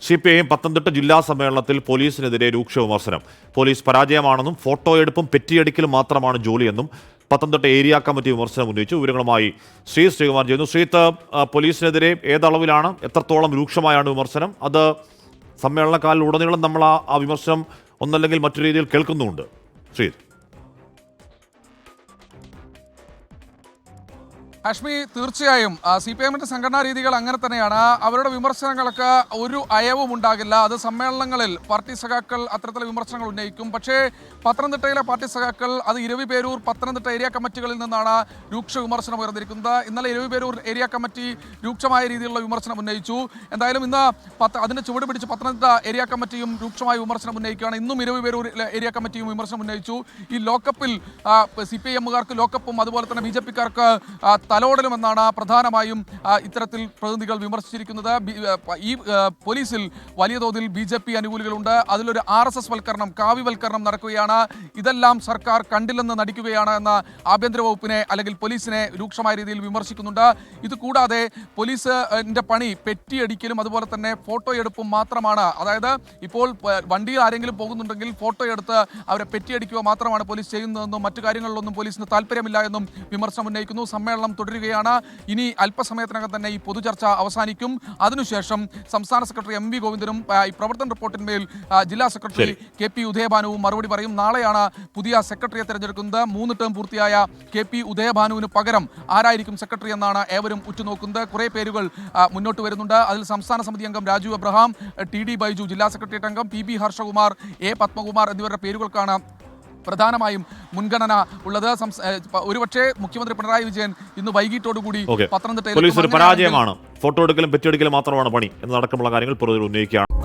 CPIM Pathanamthitta ജില്ലാ സമ്മേളനത്തിൽ പോലീസിനെതിരെ രൂക്ഷ വിമർശനം. പോലീസ് പരാജയമാണെന്നും ഫോട്ടോയെടുപ്പും പെറ്റിയടിക്കലും മാത്രമാണ് ജോലിയെന്നും പത്തനംതിട്ട ഏരിയ കമ്മിറ്റി വിമർശനം ഉന്നയിച്ചു. വിവരങ്ങളുമായി ശ്രീകുമാർ ചെയ്യുന്നു. ശ്രീത്ത്, പോലീസിനെതിരെ ഏതളവിലാണ്, എത്രത്തോളം രൂക്ഷമായാണ് വിമർശനം? അത് സമ്മേളനകാലിൽ ഉടനീളം നമ്മൾ ആ വിമർശനം ഒന്നല്ലെങ്കിൽ മറ്റു രീതിയിൽ കേൾക്കുന്നുമുണ്ട്. ശ്രീത്ത്. ഹാഷ്മി, തീർച്ചയായും CPIMന്റെ സംഘടനാ രീതികൾ അങ്ങനെ തന്നെയാണ്. അവരുടെ വിമർശനങ്ങൾക്ക് ഒരു അയവും ഉണ്ടാകില്ല. അത് സമ്മേളനങ്ങളിൽ പാർട്ടി സഖാക്കൾ അത്തരത്തിലുള്ള വിമർശനങ്ങൾ ഉന്നയിക്കും. പക്ഷേ പത്തനംതിട്ടയിലെ പാർട്ടി സഖാക്കൾ അത് ഇരവിപേരൂർ പത്തനംതിട്ട ഏരിയ കമ്മിറ്റികളിൽ നിന്നാണ് രൂക്ഷ വിമർശനം ഉയർന്നിരിക്കുന്നത്. ഇന്നലെ ഇരവിപേരൂർ ഏരിയ കമ്മിറ്റി രൂക്ഷമായ രീതിയിലുള്ള വിമർശനം ഉന്നയിച്ചു. എന്തായാലും ഇന്ന് അതിന് ചുവട് പിടിച്ച് പത്തനംതിട്ട ഏരിയ കമ്മിറ്റിയും രൂക്ഷമായ വിമർശനം ഉന്നയിക്കുകയാണ്. ഇന്നും ഇരവിപേരൂർ ഏരിയ കമ്മിറ്റിയും വിമർശനം ഉന്നയിച്ചു. ഈ ലോക്കപ്പിൽ CPIMകാർക്ക് ലോക്കപ്പും അതുപോലെ തന്നെ BJPക്കാർക്ക് തലോടലുമെന്നാണ് പ്രധാനമായും ഇത്തരത്തിൽ പ്രതിനിധികൾ വിമർശിച്ചിരിക്കുന്നത്. ഈ പോലീസിൽ വലിയ തോതിൽ BJP അനുകൂലികളുണ്ട്. അതിലൊരു RSS വൽക്കരണം, കാവ്യവൽക്കരണം നടക്കുകയാണ്. ഇതെല്ലാം സർക്കാർ കണ്ടില്ലെന്ന് നടിക്കുകയാണ് എന്ന ആഭ്യന്തര വകുപ്പിനെ അല്ലെങ്കിൽ പോലീസിനെ രൂക്ഷമായ രീതിയിൽ വിമർശിക്കുന്നുണ്ട്. ഇതുകൂടാതെ പോലീസിന്റെ പണി പെറ്റിയടിക്കലും അതുപോലെ തന്നെ ഫോട്ടോ എടുപ്പും മാത്രമാണ്. അതായത് ഇപ്പോൾ വണ്ടിയിൽ ആരെങ്കിലും പോകുന്നുണ്ടെങ്കിൽ ഫോട്ടോ എടുത്ത് അവരെ പെറ്റിയടിക്കുക മാത്രമാണ് പോലീസ് ചെയ്യുന്നതെന്നും മറ്റു കാര്യങ്ങളിലൊന്നും പോലീസിന് താല്പര്യമില്ല എന്നും വിമർശനം ഉന്നയിക്കുന്നു. സമ്മേളനം തുടരുകയാണ്. ഇനി അല്പസമയത്തിനകം തന്നെ ഈ പൊതുചർച്ച അവസാനിക്കും. അതിനുശേഷം സംസ്ഥാന സെക്രട്ടറി MV ഗോവിന്ദനും ഈ പ്രവർത്തന റിപ്പോർട്ടിന്മേൽ ജില്ലാ സെക്രട്ടറി KP ഉദയഭാനുവും മറുപടി പറയും. നാളെയാണ് പുതിയ സെക്രട്ടറിയെ തെരഞ്ഞെടുക്കുന്നത്. 3 ടേം പൂർത്തിയായ KP ഉദയഭാനുവിന് പകരം ആരായിരിക്കും സെക്രട്ടറി എന്നാണ് ഏവരും ഉറ്റുനോക്കുന്നത്. കുറേ പേരുകൾ മുന്നോട്ട് വരുന്നുണ്ട്. അതിൽ സംസ്ഥാന സമിതി അംഗം രാജു അബ്രഹാം, TD ബൈജു ജില്ലാ സെക്രട്ടേറിയറ്റ് അംഗം, PB ഹർഷകുമാർ, A പത്മകുമാർ എന്നിവരുടെ പേരുകൾക്കാണ് പ്രധാനമായും മുൻഗണന ഉള്ളത്. ഒരുപക്ഷെ മുഖ്യമന്ത്രി പിണറായി വിജയൻ ഇന്ന് വൈകിട്ടോടുകൂടി പത്തനംതിട്ടയിൽ പോലീസ് ഒരു പരാജയമാണ്, ഫോട്ടോ എടുക്കലും പെറ്റിയെടുക്കലും മാത്രമാണ് പണി എന്നതടക്കമുള്ള കാര്യങ്ങൾ ഉന്നയിക്കുകയാണ്.